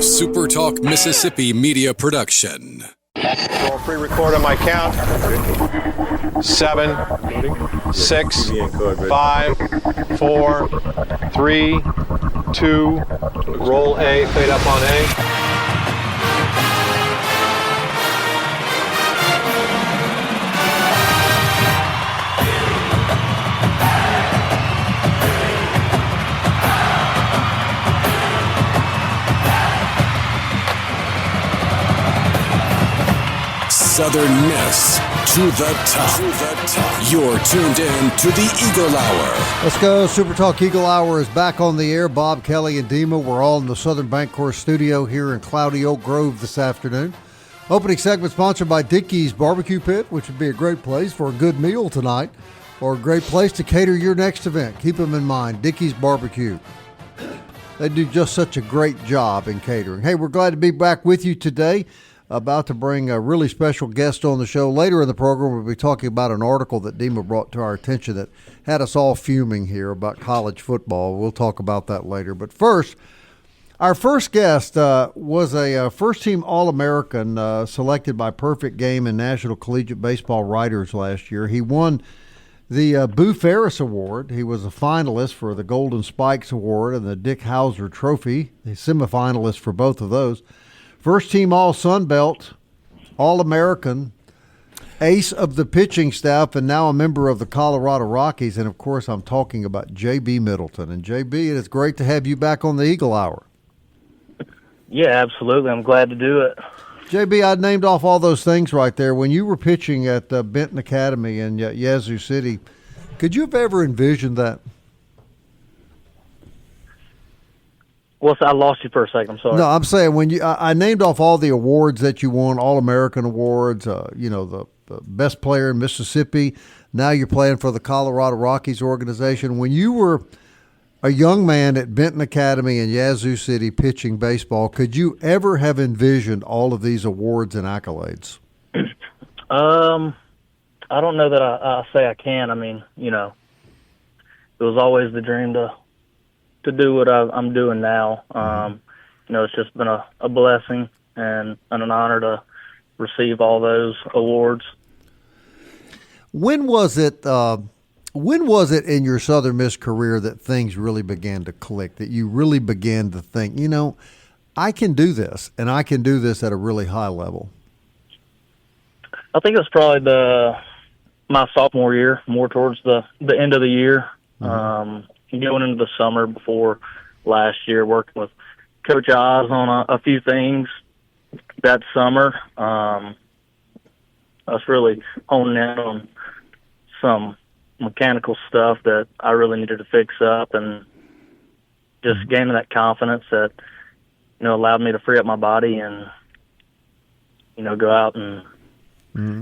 SuperTalk Mississippi media production. I'll pre-record on my count. 7, 6, 5, 4, 3, 2. Roll A, fade up on A. Southern Miss to the top. You're tuned in to the Eagle Hour. Let's go. Super Talk Eagle Hour is back on the air. Bob, Kelly, and Dima. We're all in the Southern Bancorp studio here in cloudy Oak Grove this afternoon. Opening segment sponsored by Dickey's Barbecue Pit, which would be a great place for a good meal tonight or a great place to cater your next event. Keep them in mind. Dickey's Barbecue. They do just such a great job in catering. Hey, we're glad to be back with you today. About to bring a really special guest on the show. Later in the program, we'll be talking about an article that Dima brought to our attention that had us all fuming here about college football. We'll talk about that later. But first, our first guest was a first-team All-American selected by Perfect Game and National Collegiate Baseball Writers last year. He won the Boo Ferris Award. He was a finalist for the Golden Spikes Award and the Dick Hauser Trophy, the semifinalist for both of those. First team All-Sun Belt, All-American, ace of the pitching staff, and now a member of the Colorado Rockies. And, of course, I'm talking about J.B. Middleton. And, J.B., it is great to have you back on the Eagle Hour. Yeah, absolutely. I'm glad to do it. J.B., I named off all those things right there. When you were pitching at Benton Academy in Yazoo City, could you have ever envisioned that? Well, I lost you for a second. I'm sorry. No, I'm saying when I named off all the awards that you won, All-American awards, the best player in Mississippi. Now you're playing for the Colorado Rockies organization. When you were a young man at Benton Academy in Yazoo City pitching baseball, could you ever have envisioned all of these awards and accolades? I don't know that I say I can. I mean, it was always the dream to do what I'm doing now. It's just been a blessing and an honor to receive all those awards. When was it in your Southern Miss career that things really began to click, that you really began to think, I can do this, and I can do this at a really high level? I think it was probably my sophomore year, more towards the end of the year. Mm-hmm. Going into the summer before last year, working with Coach Oz on a few things that summer. I was really honing in on some mechanical stuff that I really needed to fix up, and just gaining that confidence that, allowed me to free up my body and, go out and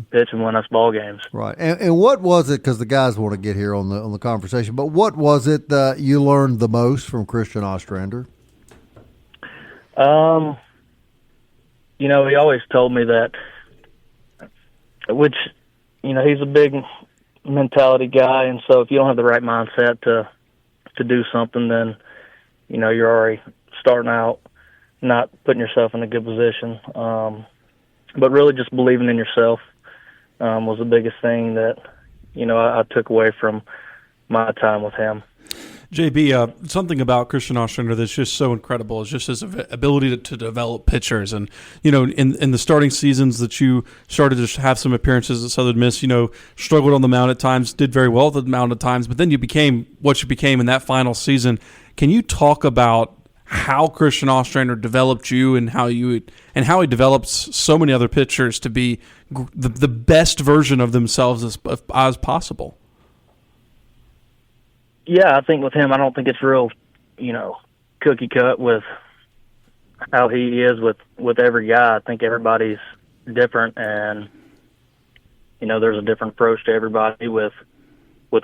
pitch and win us ball games. Right. And what was it, because the guys want to get here on the conversation, but what was it that you learned the most from Christian Ostrander? He always told me that, which, he's a big mentality guy, and so if you don't have the right mindset to do something, then, you're already starting out not putting yourself in a good position. But really just believing in yourself was the biggest thing that, I took away from my time with him. JB, something about Christian Ostrander that's just so incredible is just his ability to develop pitchers. And, in the starting seasons that you started to have some appearances at Southern Miss, struggled on the mound at times, did very well at the mound at times, but then you became what you became in that final season. Can you talk about how Christian Ostrander developed you and how he develops so many other pitchers to be the best version of themselves as possible? Yeah, I think with him, I don't think it's real, cookie cut with how he is with every guy. I think everybody's different, and, there's a different approach to everybody with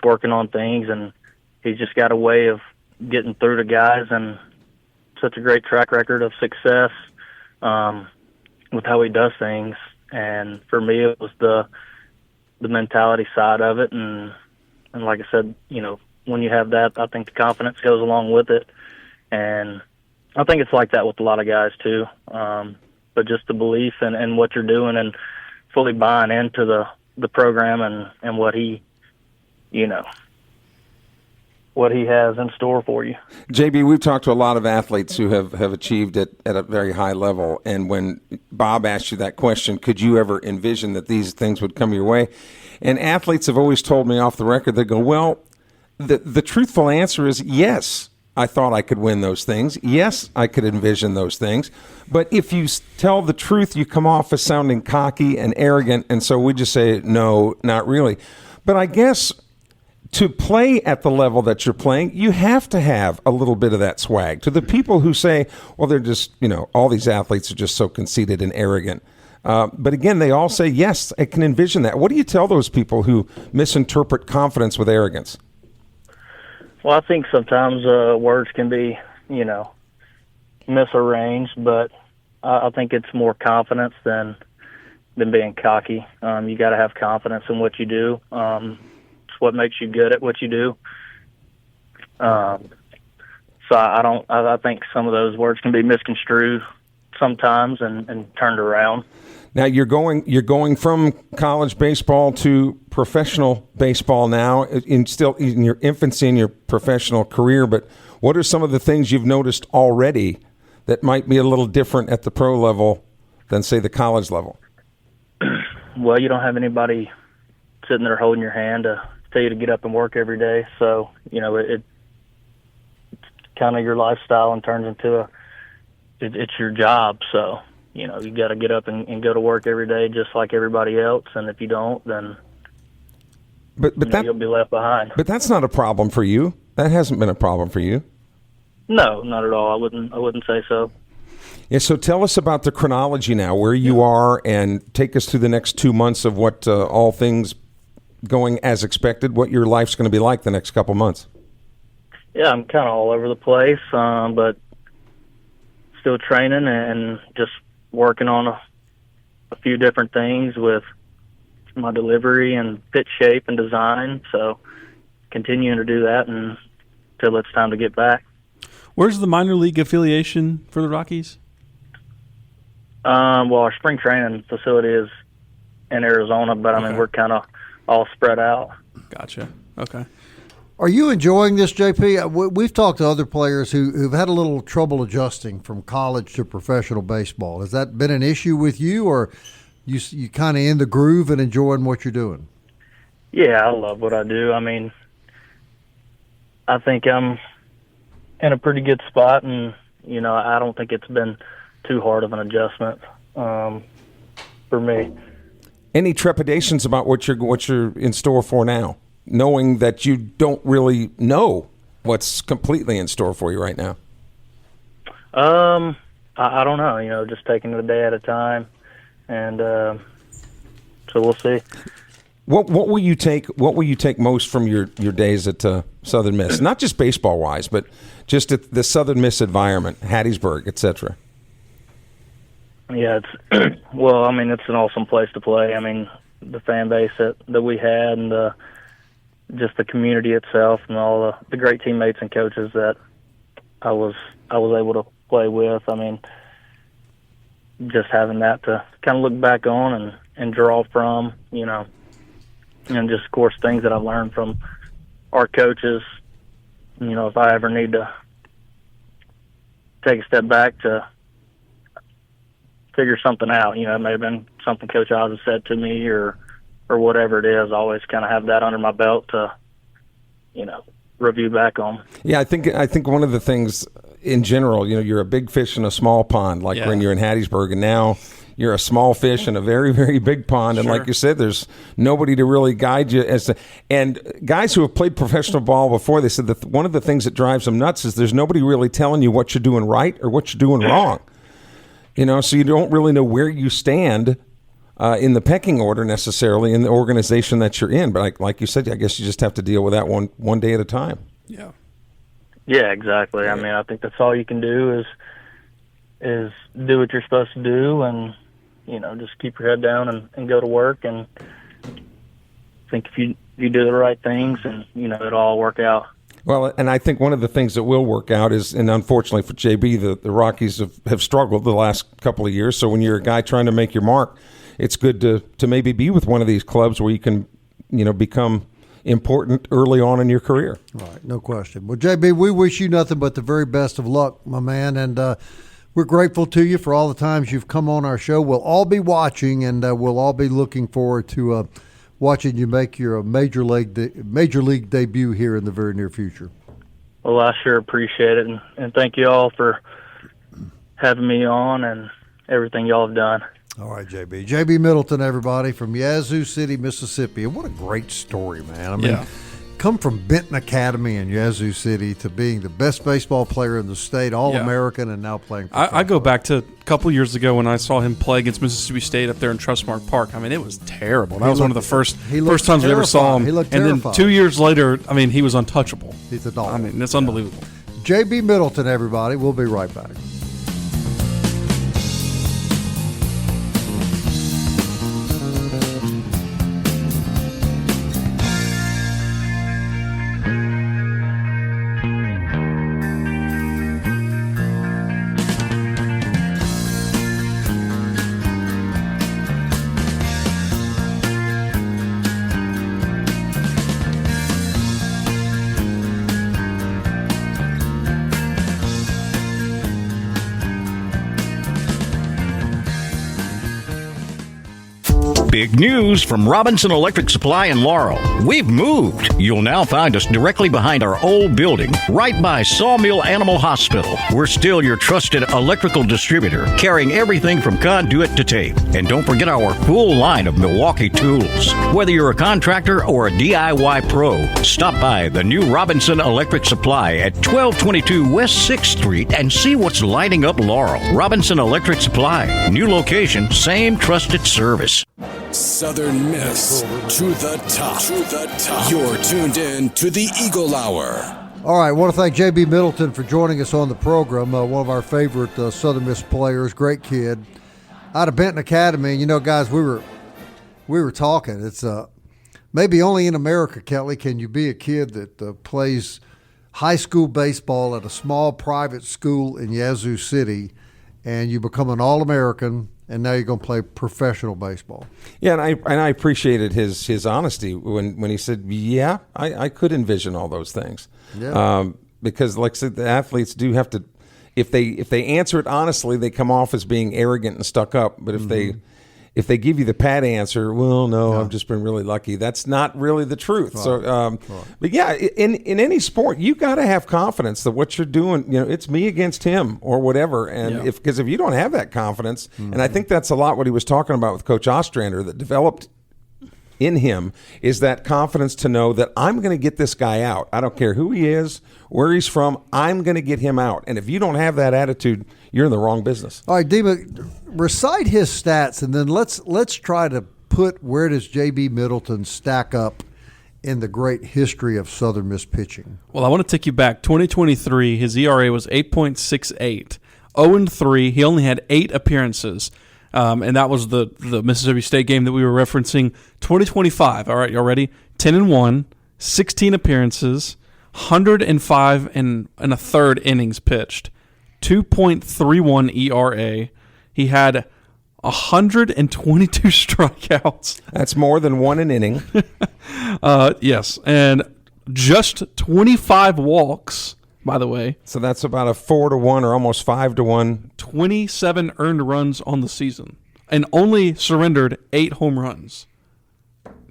working on things, and he's just got a way of getting through to guys and such a great track record of success with how he does things. And for me, it was the mentality side of it. And like I said, when you have that, I think the confidence goes along with it. And I think it's like that with a lot of guys too. But just the belief in what you're doing and fully buying into the program and what he, what he has in store for you. JB, we've talked to a lot of athletes who have achieved it at a very high level. And when Bob asked you that question, could you ever envision that these things would come your way? And athletes have always told me off the record, they go, well, the truthful answer is yes, I thought I could win those things. Yes, I could envision those things. But if you tell the truth, you come off as sounding cocky and arrogant. And so we just say, no, not really. But I guess to play at the level that you're playing, you have to have a little bit of that swag. To the people who say, well, they're just, all these athletes are just so conceited and arrogant. But again, they all say, yes, I can envision that. What do you tell those people who misinterpret confidence with arrogance? Well, I think sometimes words can be, misarranged, but I think it's more confidence than being cocky. You got to have confidence in what you do. It's what makes you good at what you do. So I think some of those words can be misconstrued sometimes and turned around. Now you're going from college baseball to professional baseball now, still in your infancy in your professional career. But what are some of the things you've noticed already that might be a little different at the pro level than, say, the college level? Well, you don't have anybody sitting there holding your hand to tell you to get up and work every day. So it's kind of your lifestyle and turns into it's your job. So. You got to get up and go to work every day just like everybody else, and if you don't, then you'll be left behind. But that's not a problem for you. That hasn't been a problem for you. No, not at all. I wouldn't say so. Yeah. So tell us about the chronology now, where you are, and take us through the next 2 months of what all things going as expected. What your life's going to be like the next couple months. Yeah, I'm kind of all over the place, but still training and just working on a few different things with my delivery and pitch shape and design. So continuing to do that until it's time to get back. Where's the minor league affiliation for the Rockies? Well, our spring training facility is in Arizona, but I mean, we're kind of all spread out. Gotcha. Okay. Are you enjoying this, JP? We've talked to other players who've had a little trouble adjusting from college to professional baseball. Has that been an issue with you, or you kind of in the groove and enjoying what you're doing? Yeah, I love what I do. I mean, I think I'm in a pretty good spot, and I don't think it's been too hard of an adjustment for me. Any trepidations about what you're in store for now, knowing that you don't really know what's completely in store for you right now? I don't know. Just taking it a day at a time, and so we'll see. What will you take most from your days at Southern Miss? Not just baseball wise, but just at the Southern Miss environment, Hattiesburg, etc. Yeah, it's well. I mean, it's an awesome place to play. I mean, the fan base that we had, and just the community itself, and all the great teammates and coaches that I was able to play with. I mean, just having that to kind of look back on and draw from, and just, of course, things that I've learned from our coaches. If I ever need to take a step back to figure something out, it may have been something Coach Oz has said to me or whatever it is, I always kind of have that under my belt to, review back on. Yeah, I think one of the things in general, you're a big fish in a small pond, like when you're in Hattiesburg, and now you're a small fish in a very, very big pond. And like you said, there's nobody to really guide you and guys who have played professional ball before, they said that one of the things that drives them nuts is there's nobody really telling you what you're doing right or what you're doing wrong. So you don't really know where you stand in the pecking order necessarily in the organization that you're in. But like you said, I guess you just have to deal with that one day at a time. Yeah. Yeah, exactly. Yeah. I mean, I think that's all you can do is do what you're supposed to do, and just keep your head down and go to work. And I think if you do the right things, and it'll all work out. Well, and I think one of the things that will work out is, and unfortunately for JB, the Rockies have struggled the last couple of years. So when you're a guy trying to make your mark, it's good to maybe be with one of these clubs where you can, become important early on in your career. Right, no question. Well, JB, we wish you nothing but the very best of luck, my man, and we're grateful to you for all the times you've come on our show. We'll all be watching, and we'll all be looking forward to watching you make your major league debut here in the very near future. Well, I sure appreciate it, and thank you all for having me on and everything y'all have done. All right, JB. JB Middleton, everybody, from Yazoo City, Mississippi. And what a great story, man. I mean, come from Benton Academy in Yazoo City to being the best baseball player in the state, All-American, and now playing for I go back to a couple years ago when I saw him play against Mississippi State up there in Trustmark Park. I mean, it was terrible. That was one of the first times we ever saw him. He looked and terrified. then 2 years later, I mean, he was untouchable. He's a dog. I mean, it's unbelievable. JB Middleton, everybody. We'll be right back. Big news from Robinson Electric Supply in Laurel. We've moved. You'll now find us directly behind our old building, right by Sawmill Animal Hospital. We're still your trusted electrical distributor, carrying everything from conduit to tape. And don't forget our full line of Milwaukee tools. Whether you're a contractor or a DIY pro, stop by the new Robinson Electric Supply at 1222 West 6th Street and see what's lighting up Laurel. Robinson Electric Supply. New location, same trusted service. Southern Miss to the top. You're tuned in to the Eagle Hour. All right, I want to thank JB Middleton for joining us on the program. One of our favorite Southern Miss players, great kid. Out of Benton Academy, guys, we were talking. It's maybe only in America, Kelly, can you be a kid that plays high school baseball at a small private school in Yazoo City, and you become an All-American, and now you're going to play professional baseball. Yeah, and I appreciated his honesty when he said, I could envision all those things. Yeah. Because, like I said, the athletes do have to, if they answer it honestly, they come off as being arrogant and stuck up. But if they give you the pat answer, well, no, I've just been really lucky. That's not really the truth. Right. So, but yeah, in any sport, you got to have confidence that what you're doing, it's me against him or whatever. And because if you don't have that confidence, and I think that's a lot what he was talking about with Coach Ostrander that developed in him is that confidence to know that I'm going to get this guy out. I don't care who he is, where he's from, I'm going to get him out. And if you don't have that attitude, you're in the wrong business. All right, Dima, recite his stats, and then let's try to put where does J.B. Middleton stack up in the great history of Southern Miss pitching. Well, I want to take you back. 2023, his ERA was 8.68. 0-3. He only had 8 appearances. And that was the Mississippi State game that we were referencing. 2025, all right, y'all ready? 10-1, 16 appearances, 105 and a third innings pitched, 2.31 ERA. He had 122 strikeouts. That's more than one an inning. Yes, and just 25 walks. By the way. So that's about a 4-1 or almost 5-1. 27 earned runs on the season and only surrendered 8 home runs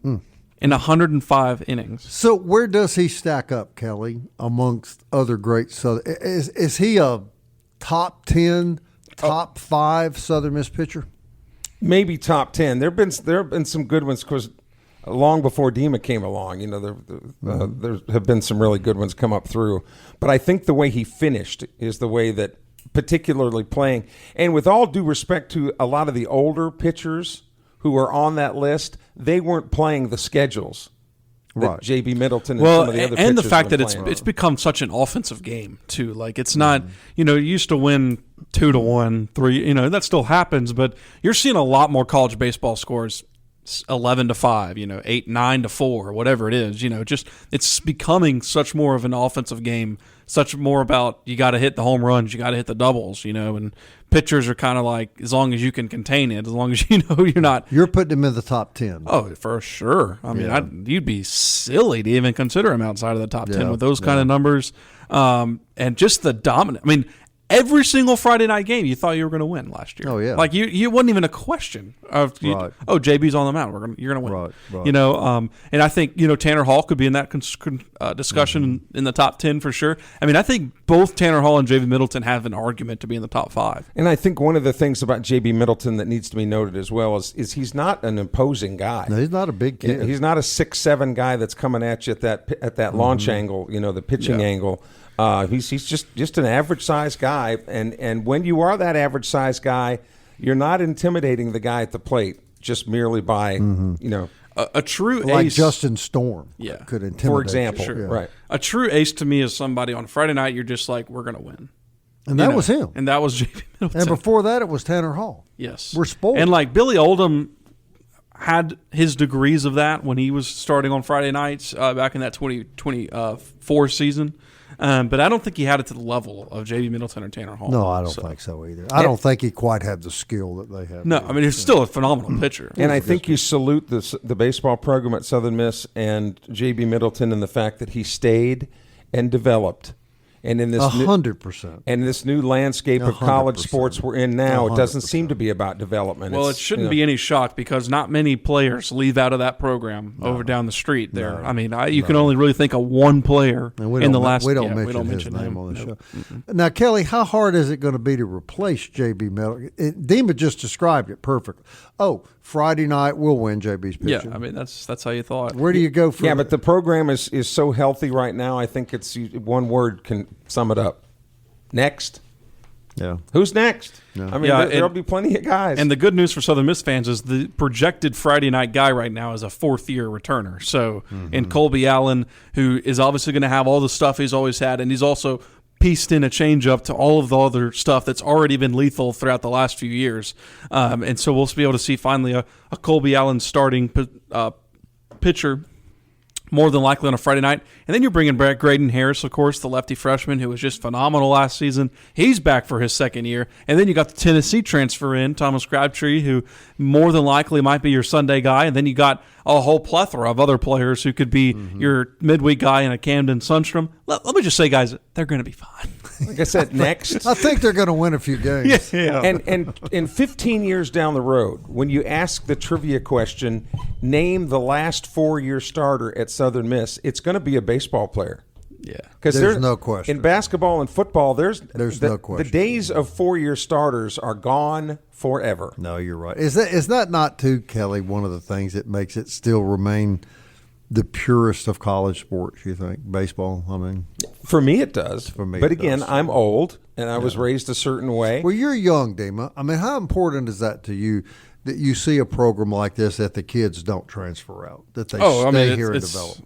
in 105 innings. So where does he stack up, Kelly, amongst other great Southern? Is he a top 10, top 5 Southern Miss pitcher? Maybe top 10. There have been some good ones because long before Dima came along, there have been some really good ones come up through. But I think the way he finished is the way that, particularly playing, and with all due respect to a lot of the older pitchers who are on that list, they weren't playing the schedules that right. J.B. Middleton and some of the other pitchers and the fact that playing. it's become such an offensive game too. Like it's not, you used to win 2-1, 3. That still happens, but you're seeing a lot more college baseball scores 11-5, 8-9-4, whatever it is. Just it's becoming such more of an offensive game, such more about you got to hit the home runs, you got to hit the doubles, and pitchers are kind of like, as long as you can contain it, as long as you're not. You're putting him in the top 10. Oh, for sure. I mean, you'd be silly to even consider him outside of the top 10 with those kind of numbers, and just the dominant. I mean, every single Friday night game, you thought you were going to win last year. Oh, yeah. Like, you wasn't even a question of, JB's on the mound. You're going to win. Right. And I think, Tanner Hall could be in that discussion in the top 10 for sure. I mean, I think both Tanner Hall and JB Middleton have an argument to be in the top 5. And I think one of the things about JB Middleton that needs to be noted as well is he's not an imposing guy. No, he's not a big kid. He's not a 6'7" guy that's coming at you at that launch angle, the pitching angle. He's just an average size guy, and when you are that average size guy, you're not intimidating the guy at the plate just merely by a true like ace, Justin Storm. Could intimidate. For example, you. right? A true ace to me is somebody on Friday night. You're just like, we're gonna win, and that was him. And that was JB Middleton. And before that, it was Tanner Hall. Yes, we're spoiled. And like Billy Oldham had his degrees of that when he was starting on Friday nights back in that 2024 season. But I don't think he had it to the level of J.B. Middleton or Tanner Hall. No, I don't think so either. I don't think he quite had the skill that they have. No, I mean, he's still a phenomenal pitcher. And I think you salute the baseball program at Southern Miss and J.B. Middleton in the fact that he stayed and developed. And in this 100%. And this new landscape of college 100%. Sports we're in now, 100%. It doesn't seem to be about development. Well, it shouldn't be any shock because not many players leave out of that program over down the street there. No. I mean, you can only really think of one player in the last. We don't mention his name on the show. Now, Kelly, how hard is it going to be to replace J.B. Middleton? Dima just described it perfectly. Oh, Friday night we'll win JB's pitcher. Yeah, I mean that's how you thought. Where do you go from? Yeah, but the program is so healthy right now. I think it's one word can sum it up. Next. Yeah. Who's next? Yeah. I mean, there'll be plenty of guys. And the good news for Southern Miss fans is the projected Friday night guy right now is a fourth-year returner. So, in Colby Allen, who is obviously going to have all the stuff he's always had, and he's also pieced in a changeup to all of the other stuff that's already been lethal throughout the last few years. And so we'll be able to see finally a Colby Allen starting pitcher more than likely on a Friday night. And then you're bringing back Graydon Harris, of course, the lefty freshman who was just phenomenal last season. He's back for his second year. And then you got the Tennessee transfer in, Thomas Crabtree, who more than likely might be your Sunday guy. And then you got a whole plethora of other players who could be your midweek guy in a Camden Sundstrom. Let me just say, guys, they're going to be fine. Like I said, next. I think they're going to win a few games. Yeah. And 15 years down the road, when you ask the trivia question, name the last 4-year starter at Southern Miss, it's going to be a baseball player. Yeah. Because there's no question. In basketball and football, there's no question. The days of 4-year starters are gone forever. No, you're right. Is that not too, Kelly, one of the things that makes it still remain the purest of college sports, you think? Baseball, I mean. For me, it does. For me, but it again, does. I'm old, and I was raised a certain way. Well, you're young, Dima. I mean, how important is that to you that you see a program like this that the kids don't transfer out, that they stay here and develop?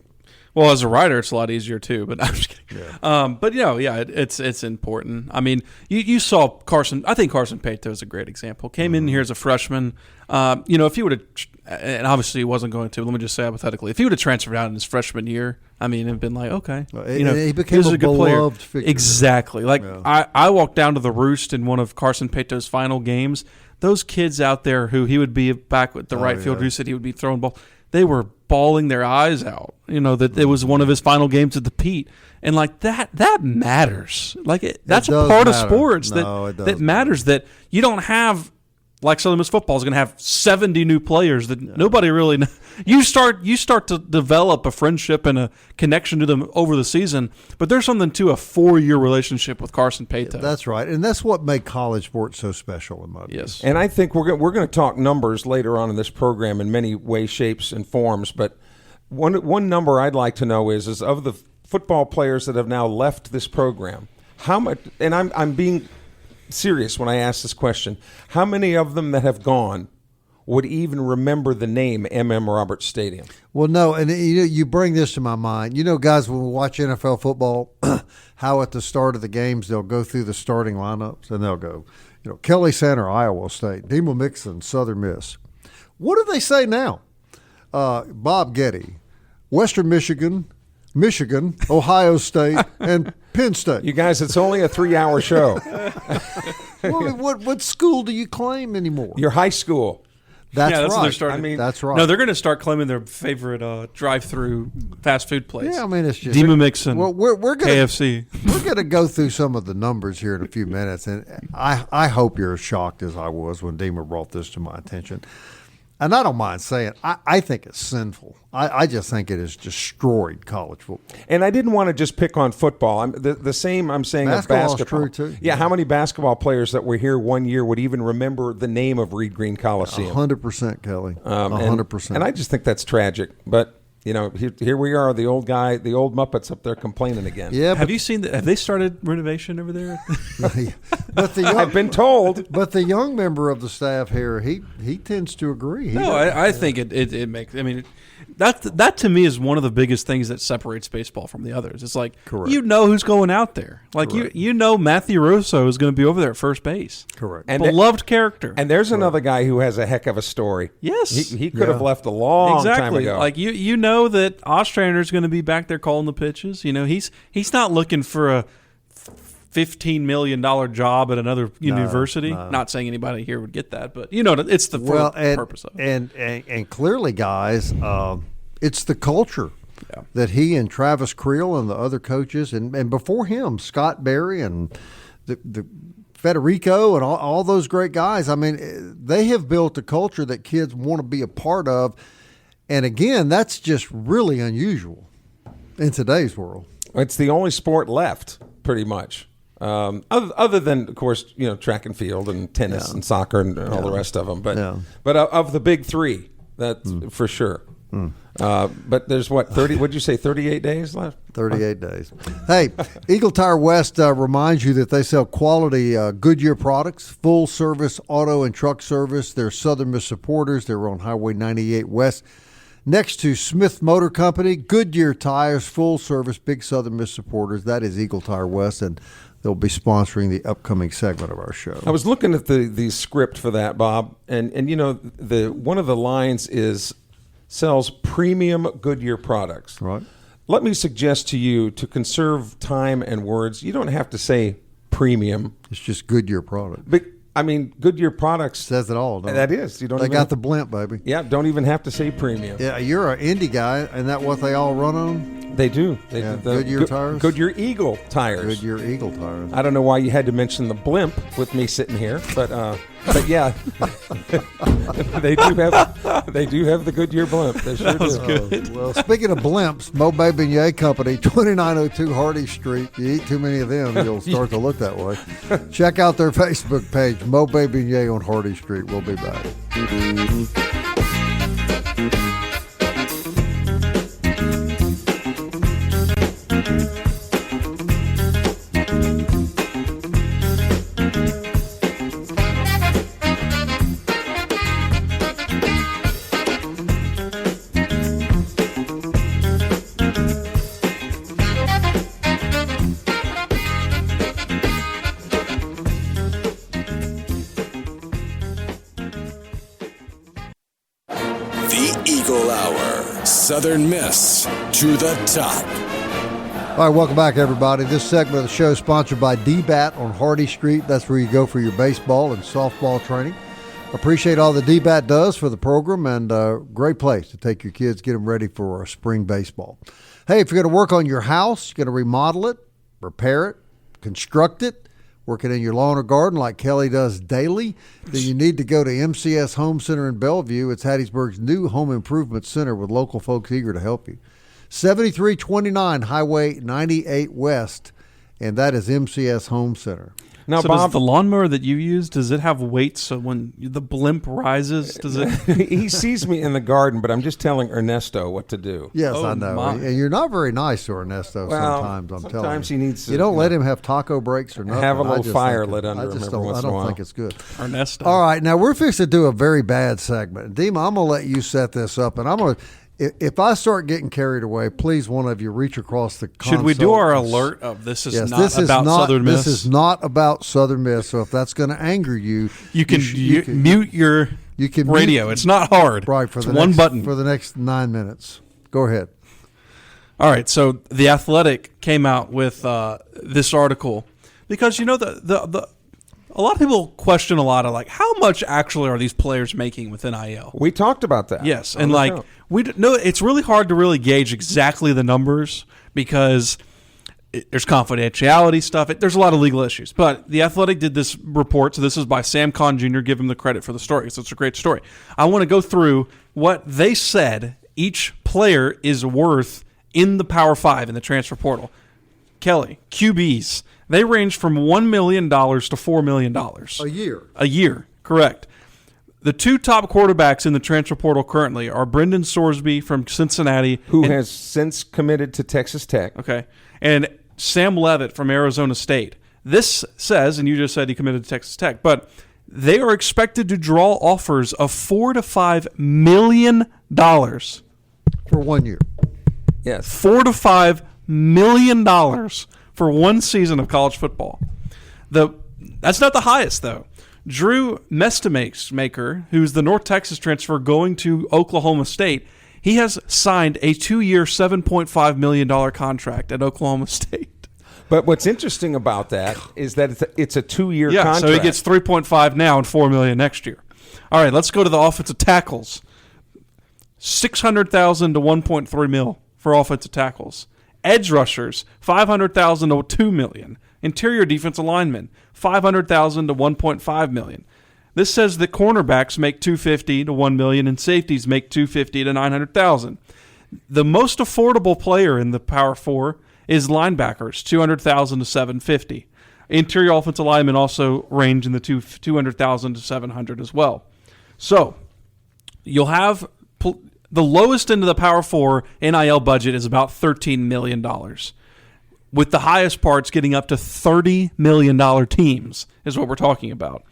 Well, as a writer, it's a lot easier too. But I'm just kidding. Yeah. But it's important. I mean, you saw Carson. I think Carson Pato is a great example. Came in here as a freshman. If he would have, and obviously he wasn't going to. Let me just say hypothetically, if he would have transferred out in his freshman year, I mean, it'd been like, okay, he became a good player. beloved figure. Exactly. Like I walked down to the Roost in one of Carson Pato's final games. Those kids out there who he would be back with the right field, who said he would be throwing ball. They were bawling their eyes out, that it was one of his final games at the Pete. And like that matters. Like that's a part of sports that matters, that you don't have, like Southern Miss football is going to have 70 new players that nobody really knows. You start to develop a friendship and a connection to them over the season, but there's something to a 4-year relationship with Carson Pato. That's right, and that's what made college sports so special in my view. Yes. And I think we're going to talk numbers later on in this program in many ways, shapes, and forms. But one number I'd like to know is of the football players that have now left this program, how much? And I'm being serious when I ask this question. How many of them that have gone would even remember the name M.M. Roberts Stadium? Well, no, and you bring this to my mind. Guys, when we watch NFL football, how at the start of the games they'll go through the starting lineups and they'll go, Kelly Center, Iowa State, Demo Mixon, Southern Miss. What do they say now? Bob Getty, Western Michigan, Ohio State, and Penn State. You guys, it's only a 3-hour show. Well, what school do you claim anymore? Your high school. That's what right. they're starting. I mean, that's right. No, they're going to start claiming their favorite drive-through fast food place. Yeah, I mean, it's just Dima Mixon. Well, we're gonna, KFC. We're going to go through some of the numbers here in a few minutes, and I hope you're as shocked as I was when Dima brought this to my attention. And I don't mind saying, I think it's sinful. I just think it has destroyed college football. And I didn't want to just pick on football. The same I'm saying of basketball. Basketball is true, too. Yeah, how many basketball players that were here one year would even remember the name of Reed Green Coliseum? 100%, Kelly. 100%. And I just think that's tragic. But, you know, here we are, the old Muppets up there complaining again. Yeah, Have you seen have they started renovation over there? but the young, I've been told. But the young member of the staff here, he tends to agree. No, I think it makes. I mean, that to me is one of the biggest things that separates baseball from the others. It's like Correct. you know who's going out there. Like you know Matthew Rosso is going to be over there at first base. Correct. And beloved character. And there's another guy who has a heck of a story. Yes. He could have left a long time ago. Like you know that Ostrander is going to be back there calling the pitches. You know he's not looking for a $15 million job at another university. No. Not saying anybody here would get that, but you know it's the purpose of it. And clearly, guys, it's the culture that he and Travis Creel and the other coaches, and before him, Scott Berry and the Federico and all those great guys. I mean, they have built a culture that kids want to be a part of. And again, that's just really unusual in today's world. It's the only sport left, pretty much. Other than, of course, track and field and tennis and soccer and all the rest of them. But of the big three, that's for sure. But there's 30, what'd you say, 38 days left? 38 days. Hey, Eagle Tire West reminds you that they sell quality Goodyear products, full service auto and truck service. They're Southern Miss supporters. They're on Highway 98 West. Next to Smith Motor Company, Goodyear Tires, full service, big Southern Miss supporters. That is Eagle Tire West, and they'll be sponsoring the upcoming segment of our show. I was looking at the script for that, Bob, and one of the lines is sells premium Goodyear products. Right. Let me suggest to you, to conserve time and words, you don't have to say premium. It's just Goodyear product. But I mean, Goodyear products Says it all, don't that it? is. You They don't. got the blimp, baby. Yeah, don't even have to say premium. Yeah, you're an indie guy, and that what they all run on? They do. Yeah, Goodyear tires? Goodyear Eagle tires. Goodyear Eagle tires. I don't know why you had to mention the blimp with me sitting here, but yeah, they do have the Goodyear blimp. They sure do. Good. Well, speaking of blimps, Mo Beignet Company, 2902 Hardy Street. You eat too many of them, you'll start to look that way. Check out their Facebook page, Mo Beignet on Hardy Street. We'll be back. Eagle Hour. Southern Miss to the top. All right, welcome back, everybody. This segment of the show is sponsored by D-Bat on Hardy Street. That's where you go for your baseball and softball training. Appreciate all the D-Bat does for the program, and a great place to take your kids, get them ready for spring baseball. Hey, if you're going to work on your house, you're going to remodel it, repair it, construct it, working in your lawn or garden like Kelly does daily, then you need to go to MCS Home Center in Bellevue. It's Hattiesburg's new home improvement center with local folks eager to help you. 7329 Highway 98 West, and that is MCS Home Center. Now, so Bob, does the lawnmower that you use, does it have weight so when the blimp rises, does it? he sees me in the garden, but I'm just telling Ernesto what to do. Yes, Oh, I know. my. And you're not very nice to Ernesto sometimes, I'm telling you. Sometimes he needs to. You don't let him have taco breaks or nothing. Have a I little just fire think lit under him every once I in a don't while. think it's good. Ernesto. All right, now we're fixing to do a very bad segment. Dima, I'm going to let you set this up, and I'm going to, if I start getting carried away, please, one of you reach across the console. Should we do our alert of this is Yes, not this is about not, Southern Miss? This is not about Southern Miss, so if that's going to anger you, You can mute your You can radio. It's not hard. Right, for it's the one button. For the next 9 minutes. Go ahead. All right, so The Athletic came out with this article because, you know, a lot of people question a lot of, like, how much actually are these players making with NIL? We talked about that. Yes, and, like, it's really hard to really gauge exactly the numbers because there's confidentiality stuff. There's a lot of legal issues. But The Athletic did this report, so this is by Sam Conn Jr. Give him the credit for the story because it's a great story. I want to go through what they said each player is worth in the Power 5 in the transfer portal. Kelly, QBs, they range from $1 million to $4 million. A year. A year, correct. The two top quarterbacks in the transfer portal currently are Brendan Sorsby from Cincinnati. Who has since committed to Texas Tech. Okay. And Sam Leavitt from Arizona State. This says, and you just said he committed to Texas Tech, but they are expected to draw offers of $4 to $5 million. For 1 year. Yes. $4 to $5 million for one season of college football. That's not the highest, though. Drew Mestemaker, who's the North Texas transfer going to Oklahoma State, he has signed a 2-year, $7.5 million contract at Oklahoma State. But what's interesting about that is that it's a 2-year contract. So he gets 3.5 now and $4 million next year. All right, let's go to the offensive tackles. $600,000 to $1.3 million for offensive tackles. Edge rushers, $500,000 to $2 million. Interior defensive linemen, $500,000 to $1.5 million. This says that cornerbacks make $250,000 to $1 million and safeties make $250,000 to $900,000. The most affordable player in the Power 4 is linebackers, $200,000 to $750,000. Interior offensive linemen also range in the $200,000 to $700,000 as well. So you'll have the lowest end of the Power 4 NIL budget is about $13 million, with the highest parts getting up to $30 million teams is what we're talking about.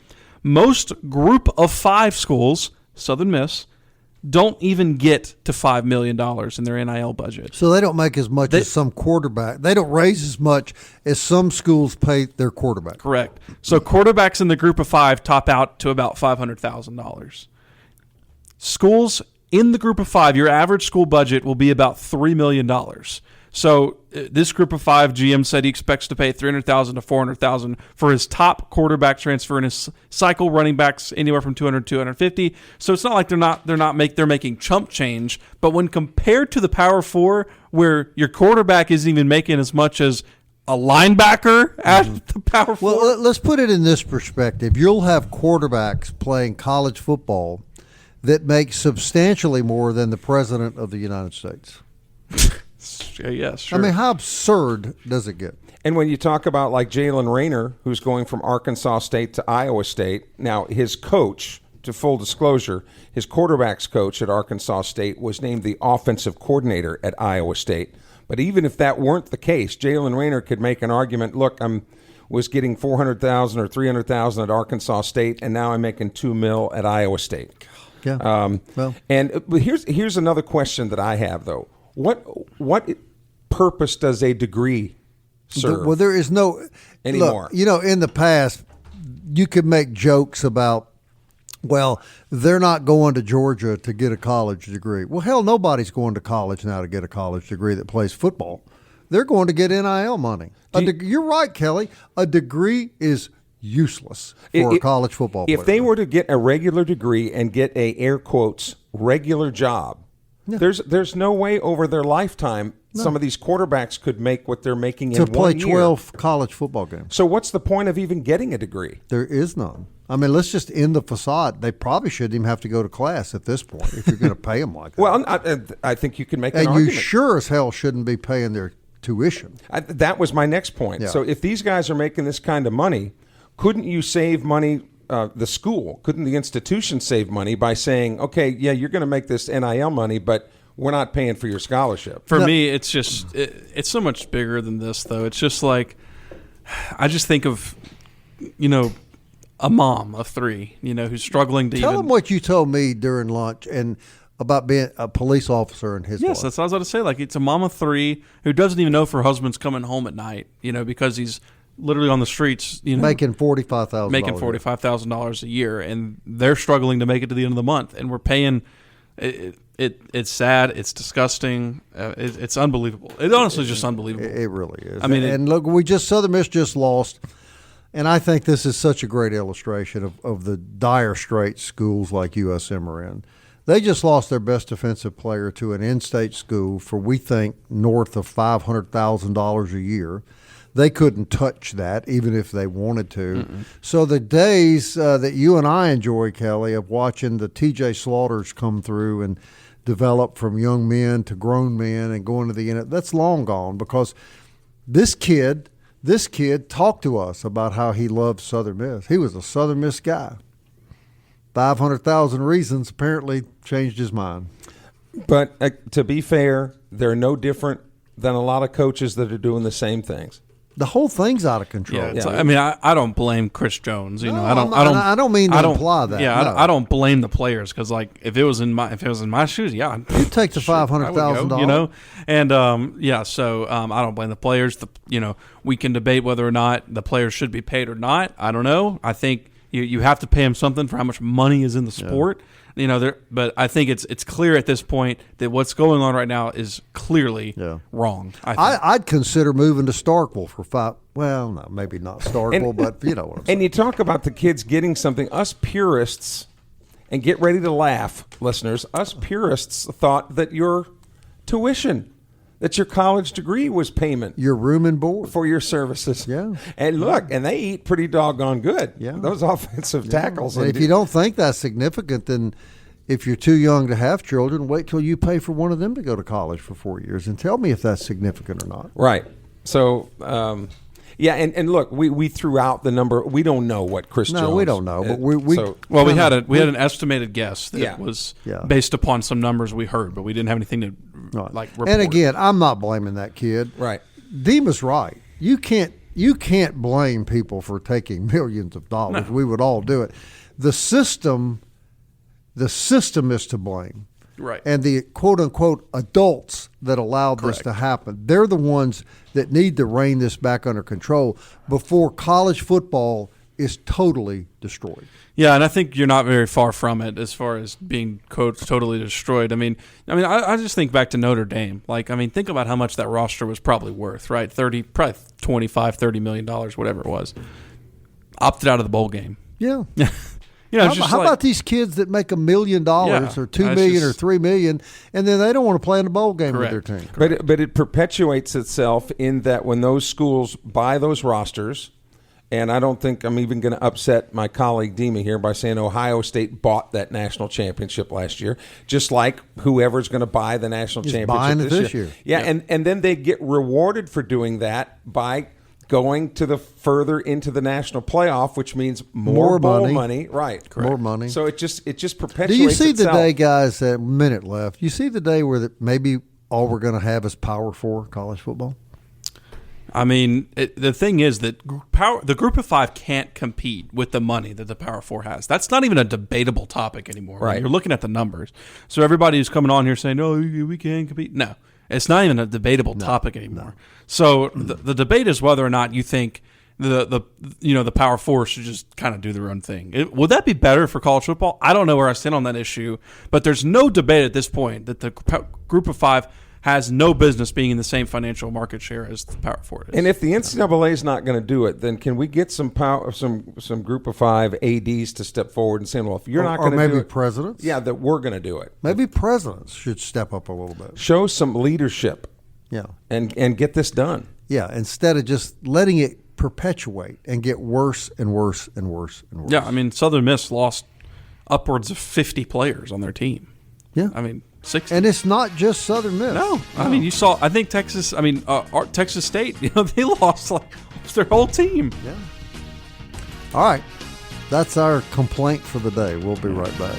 Most group of 5 schools, Southern Miss, don't even get to $5 million in their NIL budget. So they don't make as much as some quarterback. They don't raise as much as some schools pay their quarterback. Correct. So quarterbacks in the group of 5 top out to about $500,000. Schools in the group of 5, your average school budget will be about $3 million. So this group of 5, GM said he expects to pay $300,000 to $400,000 for his top quarterback transfer and his cycle running backs anywhere from $200 to $250. So it's not like they're making chump change. But when compared to the Power 4, where your quarterback isn't even making as much as a linebacker at the Power 4. Well, let's put it in this perspective. You'll have quarterbacks playing college football that make substantially more than the President of the United States. Yes, sure. I mean, how absurd does it get? And when you talk about like Jalen Rayner, who's going from Arkansas State to Iowa State, now his coach, to full disclosure, his quarterback's coach at Arkansas State was named the offensive coordinator at Iowa State. But even if that weren't the case, Jalen Rayner could make an argument, look, was getting $400,000 or $300,000 at Arkansas State, and now I'm making $2 million at Iowa State. Yeah. And here's another question that I have, though. What purpose does a degree serve? Well, there is no anymore. Look, in the past, you could make jokes about, well, they're not going to Georgia to get a college degree. Well, hell, nobody's going to college now to get a college degree that plays football. They're going to get NIL money. You're right, Kelly. A degree is useless for a college football player. If they were to get a regular degree and get a, air quotes, regular job, there's no way over their lifetime some of these quarterbacks could make what they're making in 1 year. To play 12 college football games. So what's the point of even getting a degree? There is none. I mean, let's just end the facade. They probably shouldn't even have to go to class at this point if you're going to pay them like that. Well, I think you can make an argument. And you sure as hell shouldn't be paying their tuition. That was my next point. Yeah. So if these guys are making this kind of money, couldn't you save money? The school, couldn't the institution save money by saying, okay, yeah, you're going to make this NIL money, but we're not paying for your scholarship? For me, it's just it's so much bigger than this, though. It's just like, I just think of, a mom of 3, who's struggling to Tell them what you told me during lunch and about being a police officer and his wife. Yes, that's what I was going to say. Like, it's a mom of 3 who doesn't even know if her husband's coming home at night, because he's literally on the streets, making $45,000. Making $45,000 a year, and they're struggling to make it to the end of the month, and we're paying. It's sad. It's disgusting. It's unbelievable. It honestly is just unbelievable. It really is. I mean, and look, Southern Miss just lost, and I think this is such a great illustration of the dire straits schools like USM are in. They just lost their best defensive player to an in-state school for, we think, north of $500,000 a year. They couldn't touch that, even if they wanted to. Mm-mm. So the days that you and I enjoy, Kelly, of watching the T.J. Slaughters come through and develop from young men to grown men and going to the end, that's long gone, because this kid talked to us about how he loved Southern Miss. He was a Southern Miss guy. 500,000 reasons apparently changed his mind. But to be fair, they're no different than a lot of coaches that are doing the same things. The whole thing's out of control. Yeah, I mean, I don't blame Chris Jones. I don't mean to imply that. Yeah, no. I don't blame the players, because if it was in my shoes, yeah, you'd take the $500,000. And so I don't blame the players. We can debate whether or not the players should be paid or not. I don't know. I think you have to pay them something for how much money is in the sport. Yeah. But I think it's clear at this point that what's going on right now is clearly wrong. I'd consider moving to Starkville for $5. Well, no, maybe not Starkville, but you know what I'm saying. And you talk about the kids getting something. Us purists, and get ready to laugh, listeners. Us purists thought that your tuition, that your college degree was payment. Your room and board. For your services. Yeah. And look, and they eat pretty doggone good. Yeah. Those offensive tackles. And if you don't think that's significant, then if you're too young to have children, wait till you pay for one of them to go to college for 4 years and tell me if that's significant or not. Right. So, and look, we threw out the number. We don't know what Chris Jones. No, we don't know. But we had an estimated guess that was based upon some numbers we heard, but we didn't have anything to report. And again, I'm not blaming that kid. Right. Dima's right. You can't blame people for taking millions of dollars. No. We would all do it. The system is to blame. Right. And the quote-unquote adults that allowed this to happen, they're the ones that need to rein this back under control before college football is totally destroyed. Yeah, and I think you're not very far from it as far as being totally destroyed. I just think back to Notre Dame. Think about how much that roster was probably worth, right? probably $25-30 million, whatever it was. Opted out of the bowl game. Yeah. How about these kids that make $1 million or $2 million or $3 million, and then they don't want to play in the bowl game with their team? But it perpetuates itself in that when those schools buy those rosters, and I don't think I'm even going to upset my colleague Dima here by saying Ohio State bought that national championship last year, just like whoever's going to buy the national championship this year. Yeah, and then they get rewarded for doing that by going to the further into the national playoff, which means more bowl money. Right. Correct. More money. So it just perpetuates. Do you see itself. the day, guys, a minute left, you see the day where maybe all we're going to have is Power 4 college football? I mean, the thing is that the Group of Five can't compete with the money that the Power 4 has. That's not even a debatable topic anymore. Right. You're looking at the numbers. So everybody who's coming on here saying, "Oh, we can't compete." No. It's not even a debatable topic anymore. No. So the debate is whether or not you think the Power Four should just kind of do their own thing. Would that be better for college football? I don't know where I stand on that issue, but there's no debate at this point that the Group of Five has no business being in the same financial market share as the Power Four is. And if the NCAA is not going to do it, then can we get some Group of Five ADs to step forward and say, well, if you're not going to do it, or maybe presidents, that we're going to do it. Maybe presidents should step up a little bit, show some leadership, and get this done. Yeah, instead of just letting it perpetuate and get worse and worse and worse and worse. Yeah, I mean, Southern Miss lost upwards of 50 players on their team. Yeah, I mean. 60. And it's not just Southern Miss. No. I mean, you saw, I think Texas State, they lost their whole team. Yeah. All right. That's our complaint for the day. We'll be right back.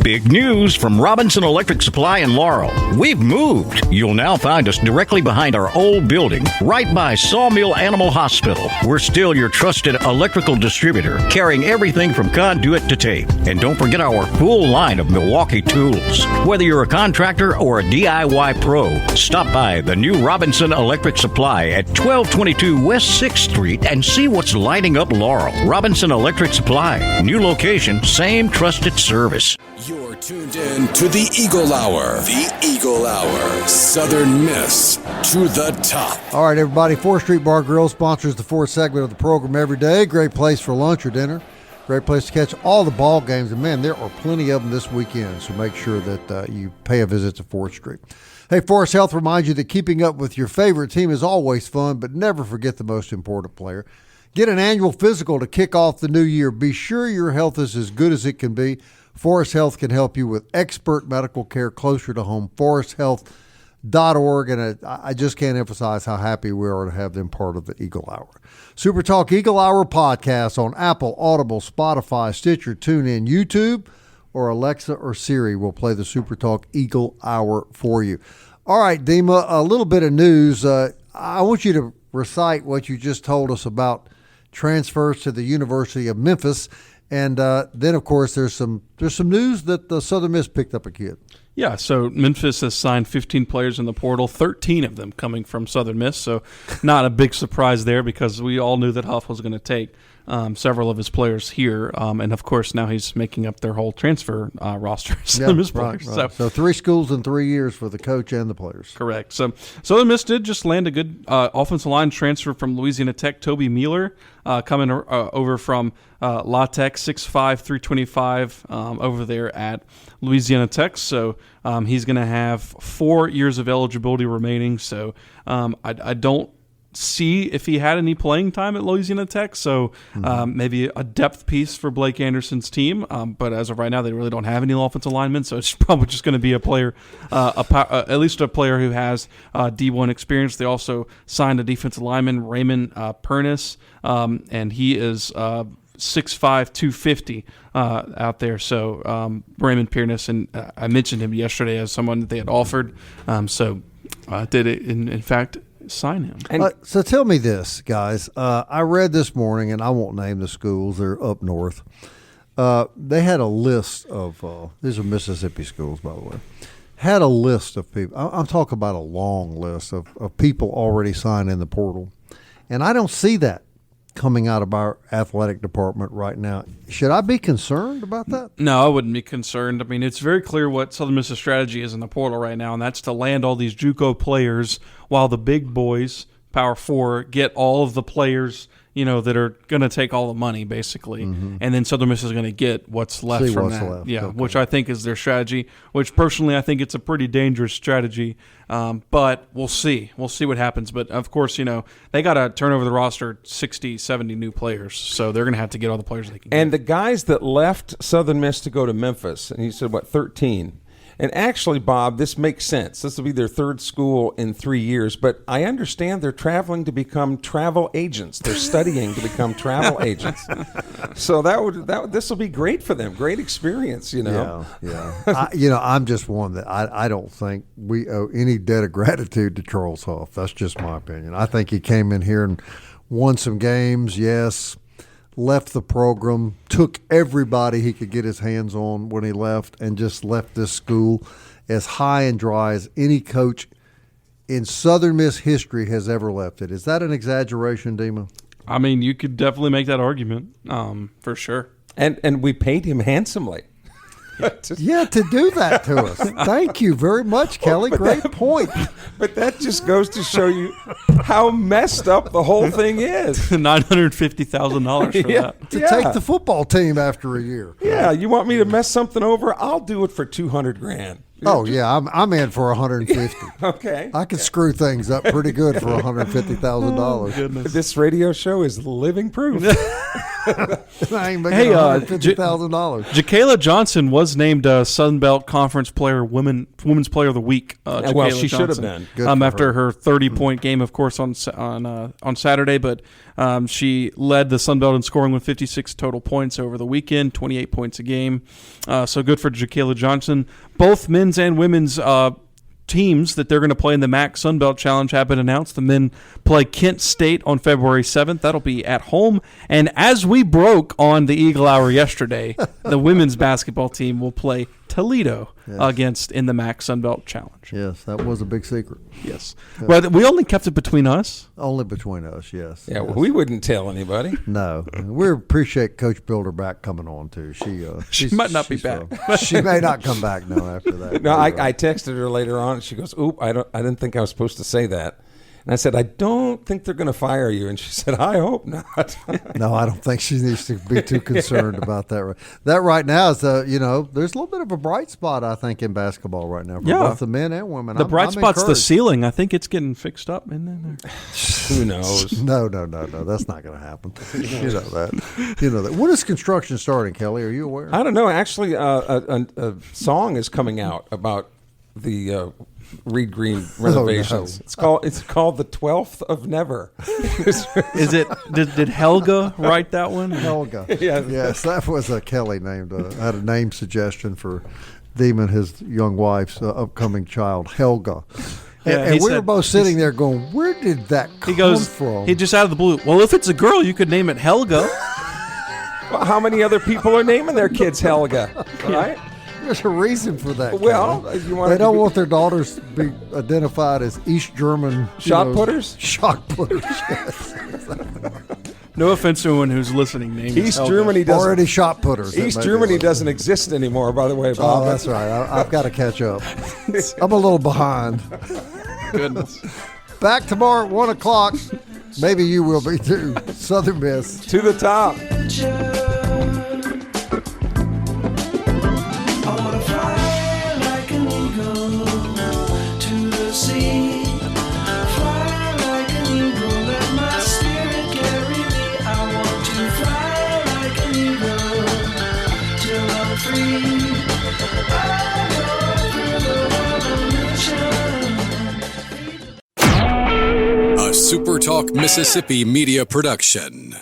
Big news from Robinson Electric Supply in Laurel. We've moved. You'll now find us directly behind our old building, right by Sawmill Animal Hospital. We're still your trusted electrical distributor, carrying everything from conduit to tape. And don't forget our full line of Milwaukee tools. Whether you're a contractor or a DIY pro, stop by the new Robinson Electric Supply at 1222 West 6th Street and see what's lighting up Laurel. Robinson Electric Supply. New location, same trusted service. You're tuned in to the Eagle Hour. The Eagle Hour. Southern Miss to the top. All right, everybody. 4th Street Bar Grill sponsors the fourth segment of the program every day. Great place for lunch or dinner. Great place to catch all the ball games. And, man, there are plenty of them this weekend, so make sure that you pay a visit to 4th Street. Hey, Forest Health reminds you that keeping up with your favorite team is always fun, but never forget the most important player. Get an annual physical to kick off the new year. Be sure your health is as good as it can be. Forest Health can help you with expert medical care closer to home. ForestHealth.org, and I just can't emphasize how happy we are to have them part of the Eagle Hour. SuperTalk Eagle Hour podcast on Apple, Audible, Spotify, Stitcher, TuneIn, YouTube, or Alexa or Siri will play the SuperTalk Eagle Hour for you. All right, Dima, a little bit of news. I want you to recite what you just told us about transfers to the University of Memphis. And then, of course, there's some news that the Southern Miss picked up a kid. Yeah, so Memphis has signed 15 players in the portal, 13 of them coming from Southern Miss. So not a big surprise there because we all knew that Huff was going to take several of his players here. And, of course, now he's making up their whole transfer roster. Southern Miss players. Right. So 3 schools in 3 years for the coach and the players. Correct. So Southern Miss did just land a good offensive line transfer from Louisiana Tech, Toby Mueller, coming over from La Tech, 6'5", 325 over there at Louisiana Tech. So he's going to have 4 years of eligibility remaining. So I don't see if he had any playing time at Louisiana Tech. So maybe a depth piece for Blake Anderson's team. But as of right now, they really don't have any offensive linemen. So it's probably just going to be a player, at least a player who has D1 experience. They also signed a defensive lineman, Raymond Pernis, and he is 6'5", 250 out there. So Raymond Piernis, and I mentioned him yesterday as someone that they had offered. So did it in fact sign him. So tell me this, guys. I read this morning, and I won't name the schools. They're up north. They had a list of these are Mississippi schools, by the way. Had a list of people. I'm talking about a long list of people already signed in the portal, and I don't see that coming out of our athletic department right now. Should I be concerned about that? No, I wouldn't be concerned. I mean, it's very clear what Southern Miss's strategy is in the portal right now, and that's to land all these JUCO players while the big boys, Power 4, get all of the players, that are going to take all the money, basically. Mm-hmm. And then Southern Miss is going to get what's left from that. Yeah, okay. Which I think is their strategy, which personally I think it's a pretty dangerous strategy. But we'll see. We'll see what happens. But, of course, they got to turn over the roster 60, 70 new players. So they're going to have to get all the players they can get. And the guys that left Southern Miss to go to Memphis, and you said, 13? And actually, Bob, this makes sense. This will be their 3rd school in 3 years. But I understand they're traveling to become travel agents. They're studying to become travel agents. So this will be great for them. Great experience, Yeah. I'm just one that I don't think we owe any debt of gratitude to Charles Huff. That's just my opinion. I think he came in here and won some games, yes, left the program, took everybody he could get his hands on when he left, and just left this school as high and dry as any coach in Southern Miss history has ever left it. Is that an exaggeration, Dima? I mean, you could definitely make that argument, for sure. And we paid him handsomely. Yeah, to do that to us. Thank you very much, Kelly. Great point. But that just goes to show you how messed up the whole thing is. $950,000 for that. To take the football team after a year. Yeah, you want me to mess something over? I'll do it for $200,000. Oh, yeah, I'm in for $150,000. Okay. I can screw things up pretty good for $150,000. This radio show is living proof. I ain't making Hey, $150,000. Jacayla Johnson was named Sun Belt Conference Player, Women's Player of the Week. Well, she should have Johnson, been. after her 30-point game, of course, on Saturday. But she led the Sun Belt in scoring with 56 total points over the weekend, 28 points a game. So good for Jacayla Johnson. Both men's and women's teams that they're going to play in the MAC Sun Belt Challenge have been announced. The men play Kent State on February 7th. That'll be at home. And as we broke on the Eagle Hour yesterday, the women's basketball team will play Toledo in the MAC Sun Belt Challenge. Yes, that was a big secret. Yes. But we only kept it between us. Only between us, yes. Yeah, yes. we wouldn't tell anybody. No. We appreciate Coach Bilderback coming on, too. She might not be back. She may not come back, no, after that. No, I texted her later on, and she goes, "Oop, I didn't think I was supposed to say that." And I said, "I don't think they're going to fire you." And she said, "I hope not." No, I don't think she needs to be too concerned about that. That right now is, there's a little bit of a bright spot, I think, in basketball right now for both the men and women. The bright spot's the ceiling. I think it's getting fixed up. Who knows? No. That's not going to happen. You know that. You know that. When is construction starting, Kelly? Are you aware? I don't know. Actually, a song is coming out about the Reed Green renovations. No. It's called The 12th of Never. Is it? Did Helga write that one? Helga. Yeah. Yes, that was a Kelly named. I had a name suggestion for Demon, his young wife's upcoming child, Helga. And we were both sitting there going, where did that come from? He just out of the blue. Well, if it's a girl, you could name it Helga. Well, how many other people are naming their kids Helga? Right? There's a reason for that. Well, they don't want their daughters to be identified as East German shot putters. Shot putters. Yes. No offense to anyone who's listening. East Germany doesn't already shot putters. East Germany doesn't exist anymore. By the way, Bob. Oh, that's right. I've got to catch up. I'm a little behind. Goodness. Back tomorrow at 1:00. Maybe you will be too. Southern Miss to the top. SuperTalk Mississippi Media Production.